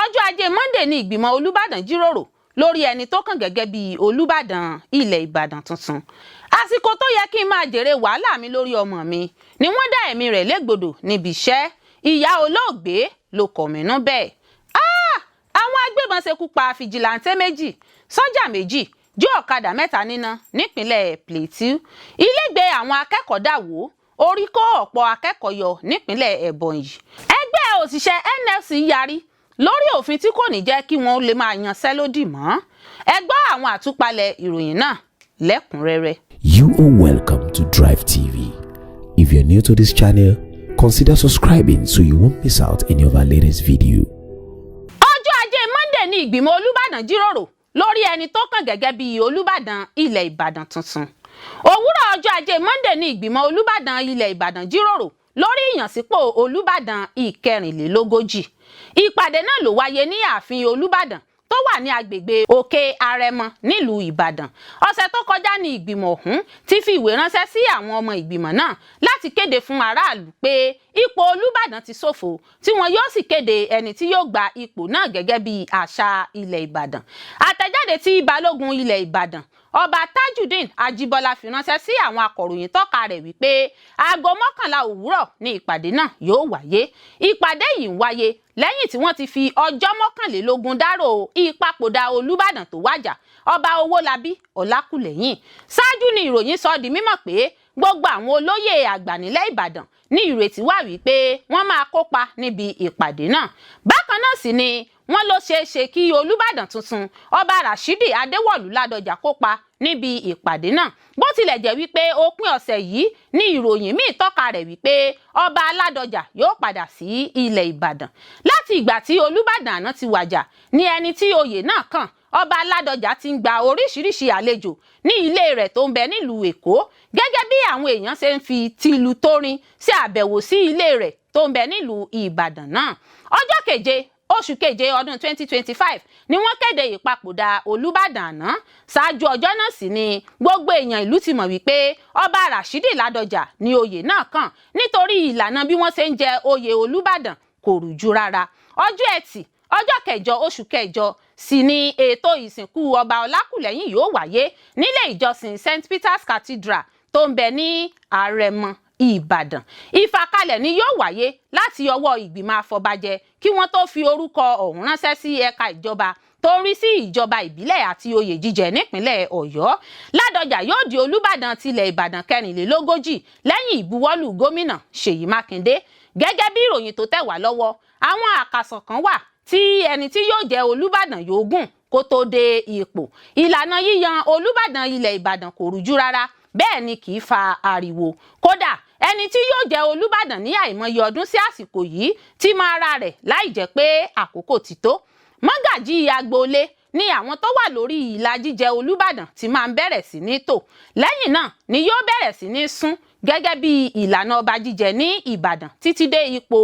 ọjọ́ ajé Monday ní ìgbìmọ̀ Olúbàdàn jíròrò lórí ẹni tó kàn gẹ́gẹ́ bí Olúbàdàn ilẹ̀ Ìbàdàn tuntun. Àsìkò tó yẹ kí n máa jèrè wàhálà mi lórí ọmọ mi ni wọ́n dá ẹ̀mí rẹ̀ légbodò níbi iṣẹ́. Ìyá olóògbé ló kọ̀mínú bẹ́ẹ̀. Àwọn agbébọn ṣekú pa fìjìláńtẹ́ méjì, sọ́jà méjì, jí ọ̀kadà mẹ́ta níná nípínlẹ̀ Plateau. Ilégbèé àwọn akẹ́kọ̀ọ́ dà wó, orí kó ọ̀pọ̀ akẹ́kọ̀ọ́ yọ nípínlẹ̀ Ebonyi. Ẹgbẹ́ òṣìṣẹ́ NLC yarí lórí òfin tí kò ní jẹ́ kí wọ́n lè máa yanṣẹ́ lódì mọ́. Ẹ gbọ́ àwọn àtúpalẹ̀ ìròyìn náà lẹ́kùnrẹ́rẹ́. You are welcome to Drive TV. If you're new to this channel, consider subscribing so you won't miss out any of our latest video. Ọjọ́ ajé Monday ní ìgbìmọ̀ Olúbàdàn jíròrò lórí ẹni tó kàn gẹ́gẹ́ bí Olúbàdàn ilẹ̀ Ìbàdàn tuntun. Òwúrọ̀ ọjọ́ ajé Monday ní ìgbìmọ̀ Olúbàdàn ilẹ̀ Ìbàdàn jíròrò lórí ìyànsípò Olúbàdàn ìkẹrìnlélógójì. Ìpàdé náà ló wáyé ní ààfin Olúbàdàn tó wà ní agbègbè Òkè Àrẹ̀mọ nílùú Ìbàdàn. Ọ̀sẹ̀ tó kọjá ní ìgbìmọ̀ ọ̀hún ti fi ìwé ránṣẹ́ sí àwọn ọmọ ìgbìmọ̀ náà láti kéde fún aráàlú pé ipò Olúbàdàn ti ṣòfò, tí wọn yóò sì kéde ẹni tí yóò gba ipò náà gẹ́gẹ́ bí àṣà ilẹ̀ Ìbàdàn. Àtẹ̀jáde tí Balógun ilẹ̀ Ìbàdàn Ọba Tajudeen Ajíbọ́lá fi ránṣẹ́ sí àwọn akọ̀ròyìn tọ́ka rẹ̀ wípé aago 11 òwúrọ̀ ni ìpàdé náà yóò wáyé. Ìpàdé yìí ń wáyé lẹ́yìn tí wọ́n ti fi ọjọ́ 21 dárò ìpapòdà Olúbàdàn tó wàjà, Ọba Owólabí Ọlákùlẹ́yìn. Ṣáájú ni ìròyìn sọ di mímọ̀ pé gbogbo àwọn olóyè àgbà nílẹ̀ Ìbàdàn ní ìrètí wà wípé wọ́n máa kópa níbi ìpàdé náà. Bákan náà sì ni wọ́n ló ṣeé ṣe kí Olúbàdàn tuntun Ọba Rashidi Adéwọ̀lú Ládọjà kópa níbi ìpàdé náà. Bó tilẹ̀ jẹ́ wípé òpin ọ̀sẹ̀ yìí ní ìròyìn míì tọ́ka rẹ̀ wípé Ọba Ládọjà yóò padà sí ilẹ̀ Ìbàdàn. Láti ìgbà tí Olúbàdàn àná ti wàjà ní ẹni tí oyè náà kàn, Ọba Ládọjà ti ń gba oríṣiríṣi àlejò ní ilé rẹ̀ tó ń bẹ nílùú Èkó, gẹ́gẹ́ bí àwọn èèyàn ṣe ń fi tìlù tórin ṣe àbẹ̀wò sí ilé rẹ̀ tó ń bẹ nílùú Ìbàdàn náà. Ọjọ́ keje oṣù keje ọdún 2025 ni wọ́n kéde ìpapòdà Olúbàdàn àná. Ṣáájú ọjọ́ náà sì ni gbogbo èèyàn ìlú ti mọ̀ wípé Ọba Rashidi Ládọjà ni oyè náà kàn nítorí ìlànà bí wọ́n ṣe ń jẹ oyè Olúbàdàn kò rújú rárá. Ọjọ́ Ẹtì ọjọ́ kẹjọ oṣù kẹjọ sì ni ètò ìsìnkú Ọba Ọlákùlẹ́yìn yóò wáyé nílé ìjọsìn St. Peter's Cathedral tó ń bẹ ní Àrẹ̀mọ Ìbàdàn. Ìfàkalẹ̀ ni yóò wáyé láti ọwọ́ ìgbìmọ̀ àfọ̀bàjẹ́ kí wọ́n tó fi orúkọ ọ̀hún ránṣẹ́ sí ẹ̀ka ìjọba tó ń rí sí ìjọba ìbílẹ̀ àti oyè jíjẹ nípínlẹ̀ Ọ̀yọ́. Ládọjà yóò di Olúbàdàn tilẹ̀ Ìbàdàn kẹrìnlélógójì lẹ́yìn ìbuwọ́lù gómìnà Ṣèyí Mákindé. Gẹ́gẹ́ bí ìròyìn tó tẹ̀ wá lọ́wọ́, àwọn àkàsọ̀ kan wà tí ẹni tí yóò jẹ́ Olúbàdàn yóò gùn kó tó dé ipò. Ìlànà yíyan Olúbàdàn ilẹ̀ Ìbàdàn kò rújú rárá, bẹ́ẹ̀ ni kì í fa ariwo. Kódà ẹni tí yóò jẹ́ Olúbàdàn ní àìmọye ọdún sí àsìkò yìí ti mọ ara rẹ̀ láì jẹ́ pé àkókò ti tó. Mọ́gàjí agboolé ni àwọn tó wà lórí ìlà jíjẹ Olúbàdàn ti máa ń bẹ̀rẹ̀ sí ní tò. Lẹ́yìn náà ni yóò bẹ̀rẹ̀ sí ní sún gẹ́gẹ́ bí ìlànà ọba jíjẹ ní Ìbàdàn títí dé ipò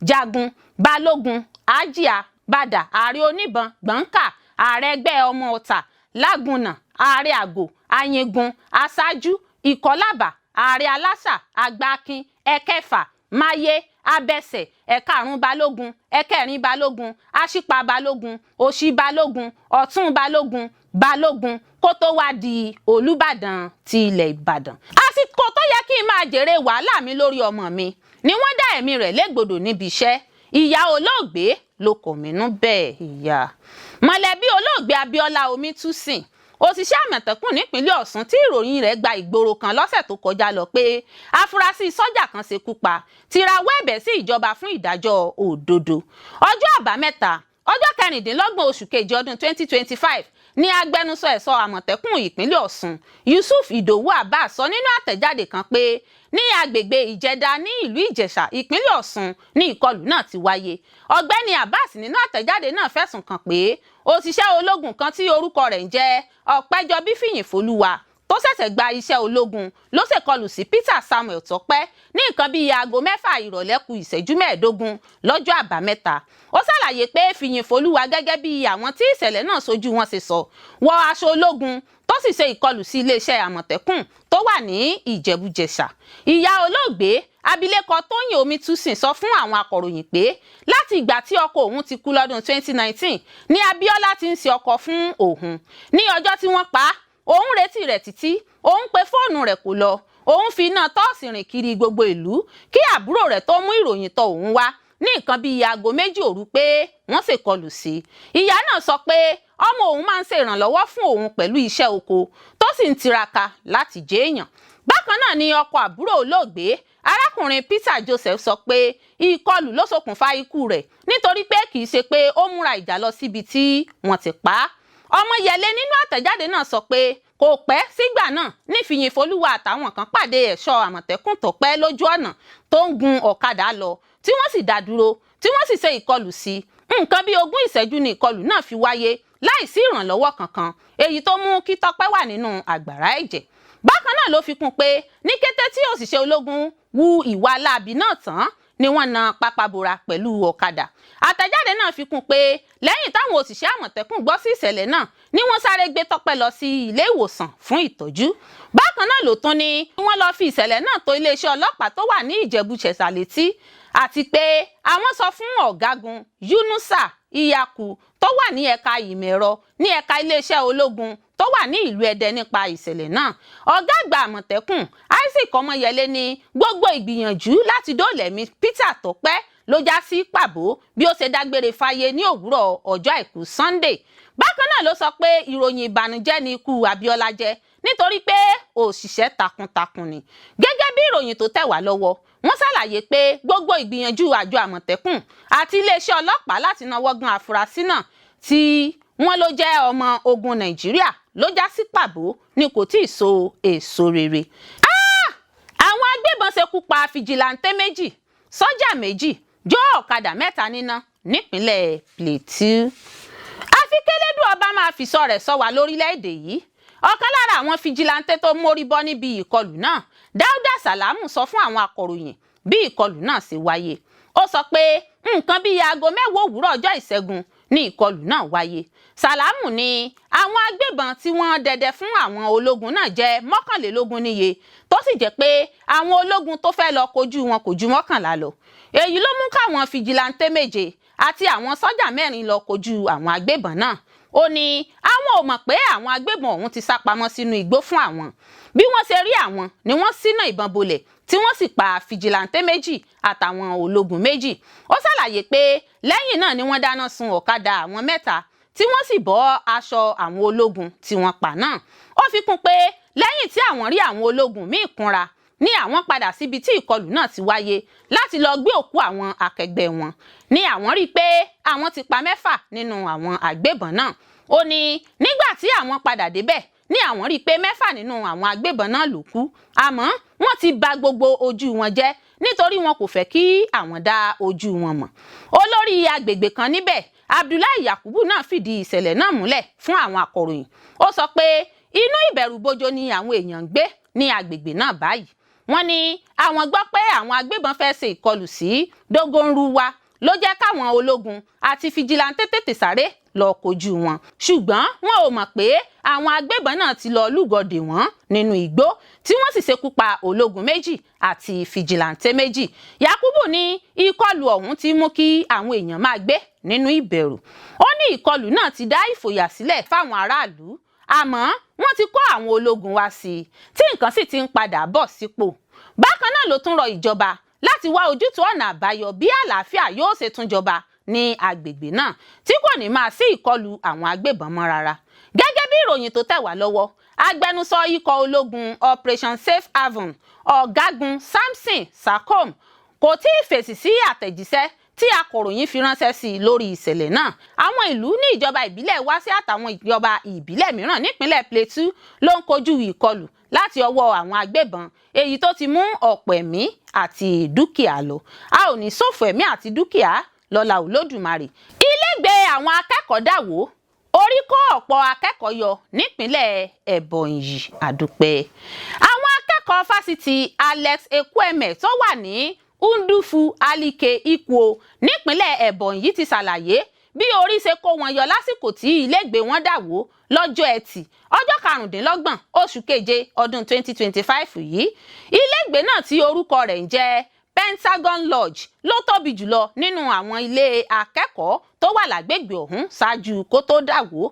Jagun, Balógun, Àjíà, Bàdà, Ààrẹ Oníbọn, Gbọ̀ǹkà, Ààrẹ ẹgbẹ́ ọmọ Ọ̀tà, Lágùnà, Ààrẹ Àgò, Ayégun, Aṣáájú, Ìkọ́làbà, Ààrẹ Aláṣà, Àgbàkin, ẹ̀kẹfà, Máyé, Abẹ́sẹ̀, ẹ̀karùn Balógun, ẹ̀kẹrin Balógun, Aṣípa Balógun, Òṣì Balógun, Ọ̀tún Balógun, Balógun kó tó wá di Olúbàdàn ti ilẹ̀ Ìbàdàn. Àsìkò tó yẹ kí n máa jèrè wàhálà mi lórí ọmọ mi ni wọ́n dá ẹ̀mí rẹ̀ légbodò níbi iṣẹ́. Ìyá olóògbé ló kọ̀mínú bẹ́ẹ̀. Ìyá mọ̀lẹ́bí olóògbé Abíọ́lá Omítúsìn, òṣìṣẹ́ Àmọ̀tẹ́kùn nípínlẹ̀ Ọ̀ṣun tí ìròyìn rẹ̀ gba ìgboro kan lọ́sẹ̀ tó kọjá lọ pé afurasí sọ́jà kan ṣekú pa, ti rawọ́ ẹ̀bẹ̀ sí ìjọba fún ìdájọ́ òdodo. Ọjọ́ Àbámẹ́ta ọjọ́ 26 oṣù kejì ọdún 2025 ní agbẹnusọ ẹ̀ṣọ́ Àmọ̀tẹ́kùn ìpínlẹ̀ Ọ̀ṣun Yusuf Ìdòwú Abbas sọ nínú àtẹ̀jáde kan pé ní agbègbè Ìjẹ̀dá ní ìlú Ìjẹ̀ṣà ìpínlẹ̀ Ọ̀ṣun ní ìkọlù náà ti wáyé. Ọ̀gbẹ́ni Abbas nínú àtẹ̀jáde náà fẹ̀sùn kàn pé òṣìṣẹ́ ológun kan tí orúkọ rẹ̀ ń jẹ́ Ọ̀pẹ́jọbí Fìyìnfolúwa tó ṣẹ̀ṣẹ̀ gba iṣẹ́ ológun ló ṣèkọlù sí Peter Samuel Tọ́pẹ́ ní nǹkan bíi aago 6 ìrọ̀lẹ́ kù ìṣẹ́jú 15 lọ́jọ́ Àbámẹ́ta. Ó ṣàlàyé pé Fìyìnfolúwa gẹ́gẹ́ bí àwọn tí ìṣẹ̀lẹ̀ náà sojú wọn ṣe sọ, wọ aṣọ ológun tó tó sì ṣe ìkọlù sí iléeṣẹ́ Àmọ̀tẹ́kùn tó wà ní Ìjẹ̀bú-Jẹ̀ṣà. Ìyá olóògbé abilékọ Tóyìn Omítúnsìn sọ fún àwọn akọ̀ròyìn pé láti ìgbà tí ọkọ òun ti kú lọ́dún 2019 ni Abíọ́lá ti ń ṣe ọkọ fún òun. Ní ọjọ́ tí wọ́n pa á, òun retí rẹ̀ títí, òun pe fóònù rẹ̀ kò lọ, òun fi iná tọ́ọ̀sì rìn kiri gbogbo ìlú kí àbúrò rẹ̀ tó mú ìròyìn tọ̀ òun wá ní nǹkan bíi aago 2 òru pé wọ́n ṣèkọlù sí i. Ìyá náà sọ pé ọmọ òun máa ń ṣe ìrànlọ́wọ́ fún òun pẹ̀lú iṣẹ́ oko tó sì ń tiraka láti jẹ́ èèyàn. Bákan náà ni ọkọ àbúrò olóògbé arákùnrin Peter Joseph sọ pé ìkọlù ló ṣokùnfà ikú rẹ̀ nítorí pé kì í ṣe pé ó múra ìjà lọ síbi tí wọ́n ti pa á. Ọmọyẹlé nínú àtẹ̀jáde náà sọ pé kò pẹ́ sígbà náà ní Fìyìnfolúwa àtàwọn kan pàdé ẹ̀ṣọ́ Àmọ̀tẹ́kùn tó pẹ́ lójú ọ̀nà tó ń gun ọ̀kadà lọ tí wọ́n sì dá dúró tí wọ́n sì ṣe ìkọlù sí i. Nǹkan bíi 20 ìṣẹ́jú ni ìkọlù náà fi wáyé láìsí ìrànlọ́wọ́ kankan, èyí tó mú kí Tọ́pẹ́ wà nínú àgbàrá ẹ̀jẹ̀. Bákan náà ló fi kún pé ní kété tí òṣìṣẹ́ ológun wu ìwà láabi náà tán ni wọ́n na pápábora pẹ̀lú ọ̀kadà. Àtẹ̀jáde náà fi kún pé lẹ́yìn táwọn òṣìṣẹ́ Àmọ̀tẹ́kùn gbọ́ sí ìṣẹ̀lẹ̀ náà ni wọ́n sáré gbé Tọ́pẹ́ lọ sí ilé ìwòsàn fún ìtọ́jú. Bákan náà ló tún ní wọ́n lọ fi ìṣẹ̀lẹ̀ náà tó iléeṣẹ́ ọlọ́pàá tó wà ní Ìjẹ̀bú-Jẹ̀ṣà létí àti pé àwọn sọ fún ọ̀gágun Yunusa Iyaku tó wà ní ẹ̀ka ìmọ̀ ẹ̀rọ ní ẹ̀ka iléeṣẹ́ ológun tó wà ní ìlú Ẹdẹ nípa ìṣẹ̀lẹ̀ náà. Ọ̀gá àgbà Àmọ̀tẹ́kùn Isaac Ọmọyẹlé ní gbogbo ìgbìyànjú láti dóòlà ẹ̀mí Peter Tọ́pẹ́ ló já sí pàbó bí ó ṣe dágbére fáyé ní òwúrọ̀ ọjọ́ àìkú Sunday. Bákan náà ló sọ pé ìròyìn ìbànújẹ́ ni ikú Abíọ́lá jẹ́ nítorí pé òṣìṣẹ́ takuntakun ni. Gẹ́gẹ́ bí ìròyìn tó tẹ̀ wá lọ́wọ́, wọ́n ṣàlàyé pé gbogbo ìgbìyànjú àjọ Àmọ̀tẹ́kùn àti iléeṣẹ́ ọlọ́pàá láti náwó gan afurasí náà tí wọ́n ló jẹ́ ọmọ ogun Nàìjíríà ló já sí pàbó ni kò tí ì so èso rere. Àwọn agbébọn ṣekú pa fìjìláńtẹ́ 2, sọ́jà 2, jó ọ̀kadà 3 níná nípínlẹ̀ Plateau. Àfi kélédùn ọba máa fi sọ rẹ̀ sọ wá lórílẹ̀‐èdè yìí. Ọ̀kan lára àwọn fìjìláńtẹ́ tó mórí bọ́ níbi ìkọlù náà, Dáúdà Sàlámù, sọ fún àwọn akọ̀ròyìn bí ìkọlù náà ṣe wáyé. Ó sọ pé nǹkan bíi aago 10 òwúrọ̀ ọjọ́ ìṣẹ́gun ní ìkọlù náà wáyé. Sàlámù ní àwọn agbébọn tí wọ́n dẹdẹ fún àwọn ológun náà jẹ́ 21 níye tó sì jẹ́ pé àwọn ológun tó fẹ́ lọ kojú wọn kò ju 11 lọ. Èyí ló mú káwọn fìjìláńtẹ́ 7 àti àwọn sọ́jà 4 lọ kojú àwọn agbébọn náà. Ó ní àwọn ò mọ̀ pé àwọn agbébọn ọ̀hún ti sá pamọ́ sínú igbó fún àwọn. Bí wọ́n ṣe rí àwọn ni wọ́n ṣínà ìbọn bolẹ̀ tí wọ́n sì pa fìjìláńtẹ́ 2 àtàwọn ológun 2. Ó ṣàlàyé pé lẹ́yìn náà ni wọ́n dáná sun ọ̀kadà àwọn 3 tí wọ́n sì bọ́ aṣọ àwọn ológun tí wọ́n pa náà. Ó fi kún pé lẹ́yìn tí àwọn rí àwọn ológun míì kúnra ní àwọn padà síbi tí ìkọlù náà ti wáyé láti lọ gbé òkú àwọn akẹgbẹ́ wọn. Ní àwọn rí pé àwọn ti pa 4 nínú àwọn agbébọn náà. Ó ní nígbà tí àwọn padà débẹ̀ ní àwọn rí pé 4 nínú àwọn agbébọn náà ló kú, àmọ́ wọ́n ti bà gbogbo ojú wọn jẹ́ nítorí wọn kò fẹ́ kí àwọn dá ojú wọn mọ̀. Olórí agbègbè kan níbẹ̀, Abdullahi Yakubu, náà fìdí ìṣẹ̀lẹ̀ náà múlẹ̀ fún àwọn akọ̀ròyìn. Ó sọ pé inú ìbẹ̀rùbojo ni àwọn èèyàn ń gbé ní agbègbè náà báyìí. Wọ́n ní àwọn gbọ́ pé àwọn agbébọn fẹ́ ṣe ìkọlù sí Dogonruwa ló jẹ́ káwọn ológun àti fìjìláńtẹ́ tètè sáré lọ kojú wọn, ṣùgbọ́n wọn ò mọ̀ pé àwọn agbébọn náà ti lọ lúgọdè wọn nínú igbó tí wọ́n sì ṣekú pa ológun 2 àti fìjìláńtẹ́ 2. Yakubu ní ìkọlù ọ̀hún ti mú kí àwọn èèyàn máa gbé nínú ìbẹ̀rù. Ó ní ìkọlù náà ti dá ìfòyà sílẹ̀ fáwọn aráàlú, àmọ́ wọ́n ti kó àwọn ológun wá sí i tí nǹkan sì ti ń padà bọ̀ sípò. Bákan náà ló tún rọ ìjọba láti wá ojútùú ọ̀nà àbáyọ bí àlàáfíà yóò ṣe tún jọba ní agbègbè náà tí kò ní máa sí ìkọlù àwọn agbébọn mọ́ rárá. Gẹ́gẹ́ bí ìròyìn tó tẹ̀ wá lọ́wọ́, agbẹnusọ ikọ̀ ológun Operation Safe Haven, Ọ̀gágun Samson Sakom, kò tí ì fèsì sí àtẹ̀jíṣẹ́ tí akọ̀ròyìn fi ránṣẹ́ sí i lórí ìṣẹ̀lẹ̀ náà. Àwọn ìlú ní ìjọba ìbílẹ̀ Wásí àtàwọn ìjọba ìbílẹ̀ mìíràn nípínlẹ̀ Plateau ló ń kojú ìkọlù láti ọwọ́ àwọn agbébọn, èyí tó ti mú ọ̀pọ̀ ẹ̀mí àti dúkìá lọ. A ò ní ṣòfò ẹ̀mí àti dúkìá lọ́la Olódùmarè. Ilégbèé àwọn akẹ́kọ̀ọ́ dà wó, orí kó ọ̀pọ̀ akẹ́kọ̀ọ́ yọ nípínlẹ̀ Ebonyi. Àdúpẹ́. Àwọn akẹ́kọ̀ọ́ fásitì Alex Ekwueme tó wà ní Ndufu Alike Ikwo nípínlẹ̀ Ebonyi ti ṣàlàyé bí orí ṣe kó wọn yọ lásìkò tí ilégbèé wọn dà wó lọ́jọ́ Ẹtì ọjọ́ 25 oṣù keje ọdún 2025 yìí. Ilégbèé náà tí orúkọ rẹ̀ ń jẹ́ Pentagon Lodge ló tóbi jùlọ nínú àwọn ilé akẹ́kọ̀ọ́ tó wà lágbègbè ọ̀hún ṣáájú kó tó dà wó.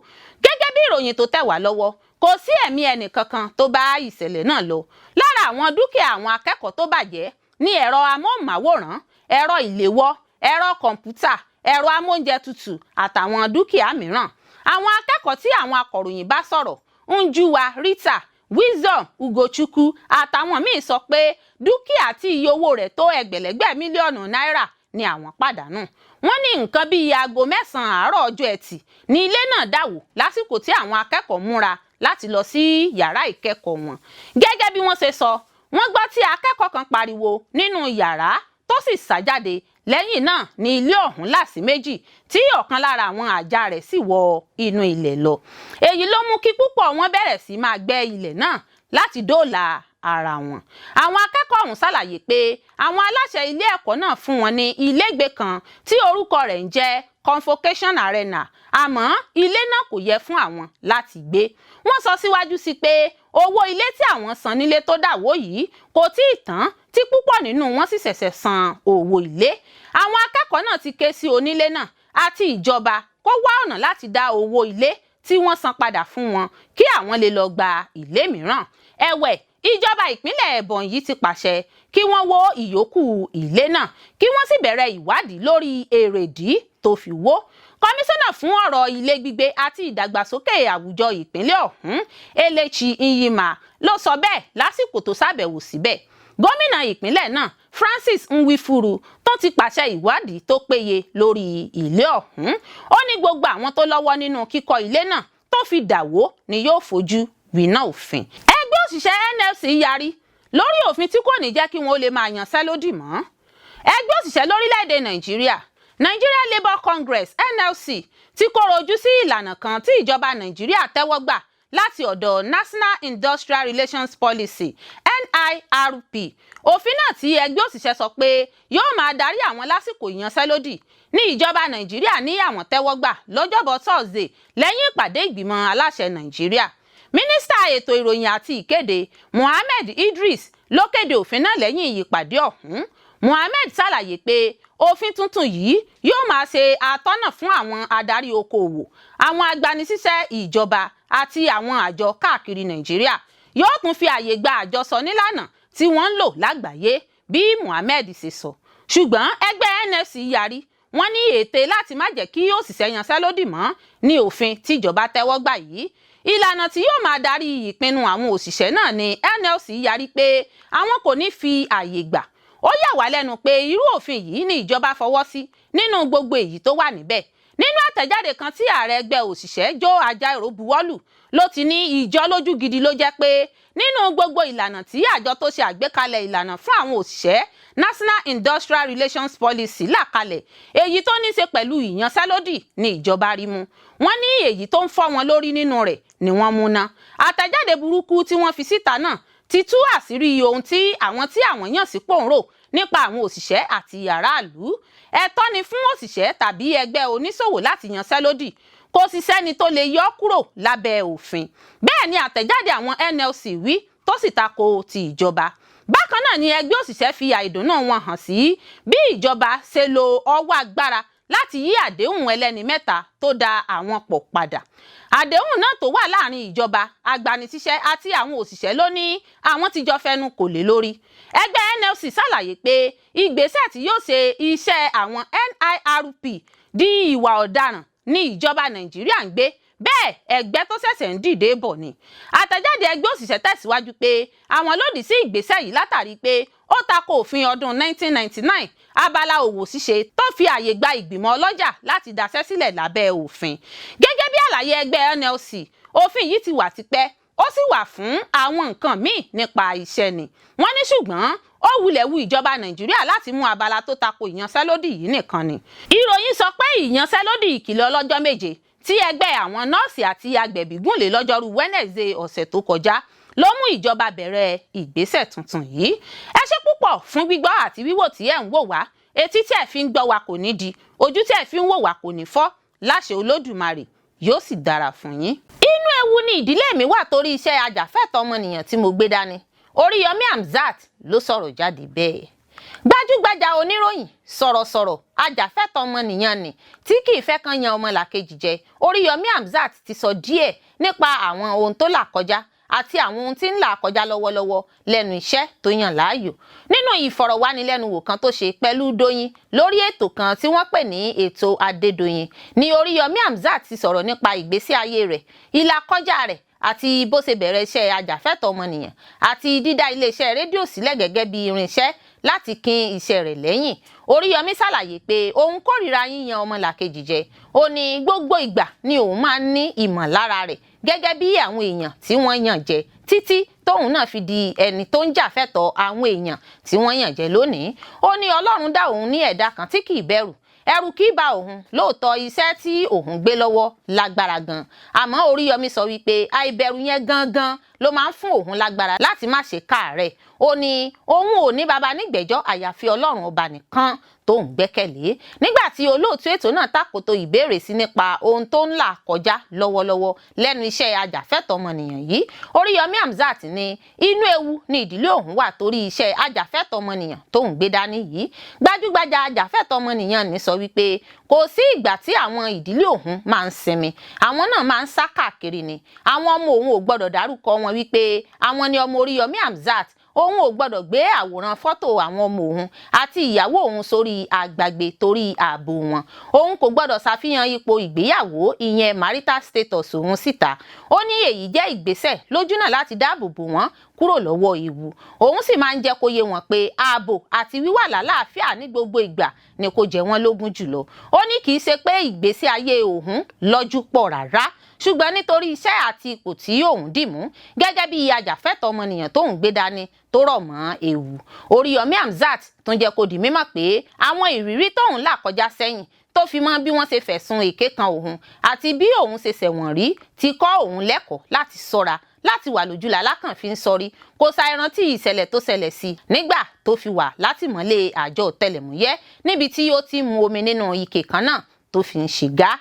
Gẹ́gẹ́ bí ìròyìn tó tẹ̀ wá lọ́wọ́, kò sí ẹ̀mí ẹnìkankan tó bá ìṣẹ̀lẹ̀ náà lọ. Lára àwọn dúkìá àwọn akẹ́kọ̀ọ́ tó bàjẹ́ ní ẹ̀rọ amóhùnmáwòrán, ẹ̀rọ ìléwọ́, ẹ̀rọ kọ̀ǹpútà, ẹ̀rọ amóúnjẹtutù àtàwọn dúkìá mìíràn. Àwọn akẹ́kọ̀ọ́ tí àwọn akọ̀ròyìn bá sọ̀rọ̀, Njuwa Rita, Wisdom Ugochukwu àtàwọn míì sọ pé dúkìá tí iye owó rẹ̀ tó ẹgbẹ̀lẹ́gbẹ̀ mílíọ̀nù náírà ni àwọn pàdánù. Wọ́n ní nǹkan bíi aago 9 àárọ̀ ọjọ́ Ẹtì ní ilé náà dà wó lásìkò tí àwọn akẹ́kọ̀ọ́ múra láti lọ sí yàrá ìkẹ́kọ̀ọ́ wọn. Gẹ́gẹ́ bí wọ́n ṣe sọ, wọ́n gbọ́ tí akẹ́kọ̀ọ́ kan pariwo nínú yàrá tó sì sá jáde. Lẹ́yìn náà ni ilé ọ̀hún là sí méjì tí ọ̀kan lára àwọn àjà rẹ̀ sì wọ inú ilẹ̀ lọ. Èyí ló mú kí púpọ̀ wọn bẹ̀rẹ̀ sí máa gbẹ́ ilẹ̀ náà láti dóòlà ara wọn. Àwọn akẹ́kọ̀ọ́ ọ̀hún ṣàlàyé pé àwọn aláṣẹ ilé ẹ̀kọ́ náà fún wọn ní ilégbèé kan tí orúkọ rẹ̀ ń jẹ́ Convocation Arena, àmọ́ ilé náà kò yẹ fún àwọn láti gbé. Wọ́n sọ síwájú sí pé owó ilé tí àwọn san nílé tó dà wó yìí kò tí ì tán tí púpọ̀ nínú wọn sì ṣẹ̀ṣẹ̀ san owó ilé. Àwọn akẹ́kọ̀ọ́ náà ti ké sí onílé náà àti ìjọba kó wá ọ̀nà láti dá owó ilé tí wọ́n san padà fún wọn kí àwọn lè lọ gba ilé mìíràn. Ẹ̀wẹ̀, ìjọba ìpínlẹ̀ Ebonyi ti pàṣẹ kí wọ́n wó ìyókù ilé náà kí wọ́n sì bẹ̀rẹ̀ ìwádìí lórí èrèdí tó fi wó. Kọmíṣánná fún ọ̀rọ̀ ilé gbígbé àti ìdàgbàsókè àwùjọ ìpínlẹ̀ ọ̀hún, Elechi Nyima, ló sọ bẹ́ẹ̀ lásìkò tó ṣàbẹ̀wò síbẹ̀. Gómìnà ìpínlẹ̀ náà, Francis Nwifuru, tó ti pàṣẹ ìwádìí tó péye lórí ilé ọ̀hún. Ó ní gbogbo àwọn tó lọ́wọ́ nínú kíkọ́ ilé náà tó fi dà wó ni yóò fojú winá òfin. Ẹgbẹ́ òṣìṣẹ́ NLC yarí lórí òfin tí kò ní jẹ́ kí wọ́n lè máa yanṣẹ́lódì mọ́. Ẹgbẹ́ òṣìṣẹ́ lórílẹ̀‐èdè Nàìjíríà, Nigeria Labour Congress NLC, ti kọ̀rọ̀ ojú sí ìlànà kan tí ìjọba Nàìjíríà tẹ́wọ́ gbà láti ọ̀dọ̀ National Industrial Relations Policy NIRP. Òfin náà tí ẹgbẹ́ òṣìṣẹ́ sọ pé yóò máa darí àwọn lásìkò ìyanṣẹ́lódì ní ìjọba Nàìjíríà ní àwọn tẹ́wọ́ gbà lọ́jọ́bọ̀ Thursday lẹ́yìn ìpàdé ìgbìmọ̀ aláṣẹ Nàìjíríà. Mínísítà ètò ìròyìn àti ìkéde Mohammed Idris ló kéde òfin náà lẹ́yìn ìpàdé ọ̀hún. Mohammed ṣàlàyé pé òfin tuntun yìí yóò máa ṣe àtọ́nà fún àwọn adarí okòòwò, àwọn agbanisíṣẹ́ ìjọba àti àwọn àjọ káàkiri Nàìjíríà. Yóò tún fi àyè gba àjọsọ nílànà tí wọ́n ń lò lágbàáyé bí Mohammed ṣe sọ. Ṣùgbọ́n ẹgbẹ́ NLC yarí. Wọ́n ní ète láti má jẹ́ kí òṣìṣẹ́ yanṣẹ́lódì mọ́ ní òfin tíjọba tẹ́wọ́ gbà yìí. Ìlànà tí yóò máa darí ìpinnu àwọn òṣìṣẹ́ náà ni NLC yarí pé àwọn kò ní fi àyè gbà. Ó yà wá lẹ́nu pé irú òfin yìí ni ìjọba fọwọ́ sí nínú gbogbo èyí tó wà níbẹ̀. Nínú àtẹ̀jáde kan tí ààrẹ ẹgbẹ́ òṣìṣẹ́ Joe Ajaero buwọ́lù ló ti ní ìjọ lójú gidi ló jẹ́ pé nínú gbogbo ìlànà tí àjọ tó ṣe àgbékalẹ̀ ìlànà fún àwọn òṣìṣẹ́ National Industrial Relations Policy là kalẹ̀, èyí tó ní ṣe pẹ̀lú ìyanṣẹ́lódì ni ìjọba rí mú. Wọ́n ní èyí tó ń fọ́ wọn lórí nínú rẹ̀ ni wọ́n mú ná. Àtẹ̀jáde burúkú tí wọ́n fi síta náà ti tú àṣírí ohun tí àwọn yàn sípò ń rò nípa àwọn òṣìṣẹ́ àti aráàlú. Ẹ̀tọ́ ni fún òṣìṣẹ́ tàbí ẹgbẹ́ oníṣòwò láti yanṣẹ́lódì, kò sì sẹ́ni tó lè yọ kúrò lábẹ́ òfin. Bẹ́ẹ̀ ni àtẹ̀jáde àwọn NLC wí tó sì tako ti ìjọba. Bákan náà ni ẹgbẹ́ òṣìṣẹ́ fi àìdùnnú wọn hàn sí bí ìjọba ṣe lo ọwọ́ agbára láti yí àdéhùn ẹlẹ́ni mẹ́ta tó da àwọn pọ̀ padà. Àdéhùn náà tó wà láàrin ìjọba, agbanisíṣẹ́ àti àwọn òṣìṣẹ́ ló ní àwọn ti jọ fẹnu kò lé lórí. Ẹgbẹ́ NLC ṣàlàyé pé ìgbésẹ̀ tí yóò ṣe iṣẹ́ àwọn NIRP di ìwà ọ̀daràn ní ìjọba Nàìjíríà ń gbé, bẹ́ẹ̀ ẹgbẹ́ tó ṣẹ̀ṣẹ̀ ń dìde bọ̀ ni. Àtẹ̀jáde ẹgbẹ́ òṣìṣẹ́ tẹ̀síwájú pé àwọn lòdì sí ìgbésẹ̀ yìí látàrí pé ó tako òfin ọdún 1999 abala òwò ṣíṣe tó fi àyè gba ìgbìmọ̀ ọlọ́jà láti daṣẹ́ sílẹ̀ lábẹ́ òfin. Gẹ́gẹ́ bí àlàyé ẹgbẹ́ NLC, òfin yìí ti wà tipẹ́, ó sì wà fún àwọn nǹkan míì nípa iṣẹ́ ni. Wọ́n ní ṣùgbọ́n ó wulẹ̀ wu ìjọba Nàìjíríà láti mú abala tó tako ìyanṣẹ́lódì yìí nìkan ni. Ìròyìn sọ pé ìyanṣẹ́lódì ìkìlọ̀ ọlọ́jọ́ méje tí ẹgbẹ́ àwọn nọ́ọ̀sì àti agbẹ̀bí gùnlé lọ́jọ́rú Wednesday ọ̀sẹ̀ tó kọjá ló mú ìjọba bẹ̀rẹ̀ ìgbésẹ̀ tuntun yìí. Ẹ ṣé púpọ̀ fún gbígbọ́ àti wíwò tí ẹ̀ ń wò wá. Etí tí ẹ̀ fi ń gbọ́ wa kò ní di, ojú tí ẹ̀ fi ń wò wá kò ní fọ́ láṣẹ Olódùmarè yóò sì dára fún yín. Inú ewu ni ìdílé mi wà torí iṣẹ́ ajàfẹ́tọ̀ọ́ ọmọnìyàn tí mo gbé dání. Oríyọmí Hamzat ló sọ̀rọ̀ jáde bẹ́ẹ̀. Gbajúgbajà oníròyìn, sọ̀rọ̀sọ̀rọ̀, ajàfẹ́tọ̀ọ́ ọmọnìyàn ni tí kì í fẹ́ kan yan ọmọlàkejì jẹ. Oríyọmí Hamzat ti sọ díẹ̀ nípa àwọn ohun tó là kọjá àti àwọn ohun tí ń là kọjá lọ́wọ́lọ́wọ́ lẹ́nu iṣẹ́ tó yàn láàyò. Nínú ìfọ̀rọ̀wánilẹ́nuwò kan tó ṣe pẹ̀lú Dóyin lórí ètò kan tí wọ́n pè ní ètò Adédoyin ni Oríyọmí Hamzat ti sọ̀rọ̀ nípa ìgbésí ayé rẹ̀, ìlàkọjá rẹ̀ àti bó ṣe bẹ̀rẹ̀ iṣẹ́ ajàfẹ́tọ̀ọ́ ọmọnìyàn àti dídá iléeṣẹ́ rédíò sílẹ̀ gẹ́gẹ́ bí irinṣẹ́ láti kín iṣẹ́ rẹ̀ lẹ́yìn. Oríyọmí ṣàlàyé pé òun kórìíra yíyan ọmọlàkejì jẹ. Ó ní gbogbo ìgbà ni òun máa ń ní ìmọ̀lára rẹ̀ gẹ́gẹ́ bí àwọn èèyàn tí wọ́n yàn jẹ títí tóun náà fi di ẹni tó ń jàfẹ́tọ̀ọ́ àwọn èèyàn tí wọ́n yàn jẹ lónìí. Ó ní Ọlọ́run dá òun ní ẹ̀dá kan tí kì í bẹ̀rù. Ẹ̀rù kì í bà òun. Lóòótọ́ iṣẹ́ tí òun gbé lọ́wọ́ lágbára gan. Àmọ́ Oríyọmí sọ wípé àìbẹ̀rù yẹn gangan ló máa ń fún òun lágbára láti má ṣe káàárẹ̀. Ó ní òun ò ní baba nígbẹ̀jọ́ àyàfi Ọlọ́run ọba nìkan tóun gbẹ́kẹ̀lé. Nígbà tí olóòtú ètò náà tàkòtò ìbéèrè sí nípa ohun tó ń là kọjá lọ́wọ́lọ́wọ́ lẹ́nu iṣẹ́ ajàfẹ́tọ̀ọ́ ọmọnìyàn yìí, Oríyọmí Hamzat ní inú ewu ni ìdílé òun wà torí iṣẹ́ ajàfẹ́tọ̀ọ́ ọmọnìyàn tóun gbé dání yìí. Gbajúgbajà ajàfẹ́tọ̀ọ́ ọmọnìyàn ní sọ wípé kò sí ìgbà tí àwọn ìdílé òun máa ń sinmi, àwọn náà máa ń sá káàkiri ni. Àwọn ọmọ òun ò gbọdọ̀ dárúkọ wọn wípé àwọn ni ọmọ Oríyọmí Hamzat. Òun ò gbọdọ̀ gbé àwòrán fọ́tò àwọn ọmọ òun àti ìyàwó òun sórí àgbàgbé torí ààbò wọn. Òun kò gbọdọ̀ ṣàfihàn ipò ìgbéyàwó ìyẹn marital status òun síta. Ó ní èyí jẹ́ ìgbésẹ̀ lójúnà láti dáàbò bò wọ́n kúrò lọ́wọ́ ewu. Òun sì máa ń jẹ́ kó yé wọn pé ààbò àti wíwà lálàáfíà ní gbogbo ìgbà ni kó jẹ wọ́n lógún jùlọ. Ó ní kì í ṣe pé ìgbésí ayé òun lọ́jú pọ̀ rárá, ṣùgbọ́n nítorí iṣẹ́ àti ipò tí òun dì mú gẹ́gẹ́ bí ajàfẹ́tọ̀ọ́ ọmọnìyàn tóun gbé dání tó rọ̀ mọ́ ewu. Oríyọmí Hamzat tún jẹ́ kó di mímọ̀ pé àwọn ìrírí tóun là kọjá sẹ́yìn tó fi mọ́ bí wọ́n ṣe fẹ̀sùn èké kan òun àti bí òun ṣe ṣẹ̀wọ̀n rí ti kọ́ òun lẹ́kọ̀ọ́ láti ṣọ́ra láti wà lójúlá alákànfin sọrí kó ṣàìrántí ìṣẹ̀lẹ̀ tó ṣẹlẹ̀ sí nígbà tó fi wà látìmọ́lé àjọ ọ̀tẹlẹ̀múyẹ́ níbi tí ó ti mu omi nínú ike kan náà tó fi ń ṣìgá.